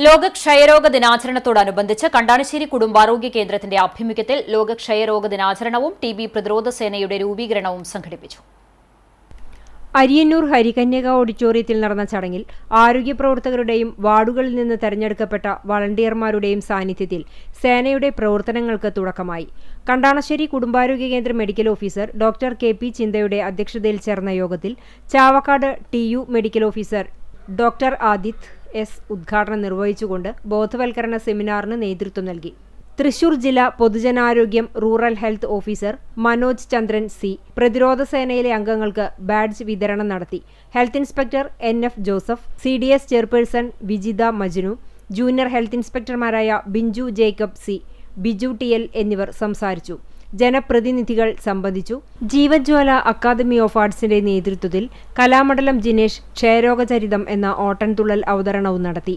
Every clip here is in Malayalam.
ലോക ക്ഷയരോഗ ദിനാചരണത്തോടനുബന്ധിച്ച് കണ്ടാണശ്ശേരി കുടുംബാരോഗ്യ കേന്ദ്രത്തിന്റെ ആഭിമുഖ്യത്തിൽ ലോക ക്ഷയരോഗ ദിനാചരണവും ടി.ബി പ്രതിരോധ സേനയുടെ രൂപീകരണവും സംഘടിപ്പിച്ചു. അരിയന്നൂർ ഹരികന്യക ഓഡിറ്റോറിയത്തിൽ നടന്ന ചടങ്ങിൽ ആരോഗ്യ പ്രവർത്തകരുടെയും വാർഡുകളിൽ നിന്ന് തെരഞ്ഞെടുക്കപ്പെട്ട വളണ്ടിയർമാരുടെയും സാന്നിധ്യത്തിൽ സേനയുടെ പ്രവർത്തനങ്ങൾക്ക് തുടക്കമായി. കണ്ടാണശ്ശേരി കുടുംബാരോഗ്യ കേന്ദ്ര മെഡിക്കൽ ഓഫീസർ ഡോക്ടർ കെ.പി. ചിന്തയുടെ അധ്യക്ഷതയിൽ ചേർന്ന യോഗത്തിൽ Chavakkad TU medical officer doctor Aditya S ഉദ്ഘാടനം നിർവഹിച്ചുകൊണ്ട് ബോധവൽക്കരണ സെമിനാറിന് നേതൃത്വം നൽകി. തൃശൂർ ജില്ലാ പൊതുജനാരോഗ്യം rural health officer Manoj Chandran C പ്രതിരോധ സേനയിലെ അംഗങ്ങൾക്ക് ബാഡ്ജ് വിതരണം നടത്തി. Health inspector NF Joseph, CDS chairperson Vijitha Majnu, junior health ഇൻസ്പെക്ടർമാരായ Binju Jacob C, Biju TL എന്നിവർ സംസാരിച്ചു. ജനപ്രതിനിധികൾ സംബന്ധിച്ചു. ജീവജ്വാല അക്കാദമി ഓഫ് ആർട്സിന്റെ നേതൃത്വത്തിൽ കലാമണ്ഡലം ജിനേഷ് ക്ഷയരോഗചരിതം എന്ന ഓട്ടൻതുള്ളൽ അവതരണവും നടത്തി.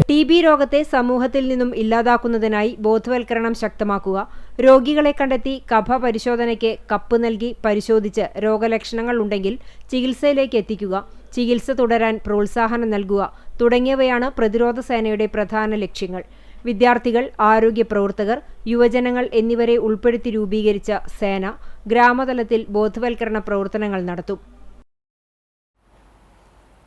TB രോഗത്തെ സമൂഹത്തിൽ നിന്നും ഇല്ലാതാക്കുന്നതിനായി ബോധവൽക്കരണം ശക്തമാക്കുക, രോഗികളെ കണ്ടെത്തി കഫ പരിശോധനയ്ക്ക് കപ്പ് നൽകി പരിശോധിച്ച് രോഗലക്ഷണങ്ങൾ ഉണ്ടെങ്കിൽ ചികിത്സയിലേക്ക് എത്തിക്കുക, ചികിത്സ തുടരാൻ പ്രോത്സാഹനം നൽകുക തുടങ്ങിയവയാണ് പ്രതിരോധ സേനയുടെ പ്രധാന ലക്ഷ്യങ്ങൾ. വിദ്യാർത്ഥികൾ, ആരോഗ്യ പ്രവർത്തകർ, യുവജനങ്ങൾ എന്നിവരെ ഉൾപ്പെടുത്തി രൂപീകരിച്ച സേന ഗ്രാമതലത്തിൽ ബോധവൽക്കരണ പ്രവർത്തനങ്ങൾ നടത്തും.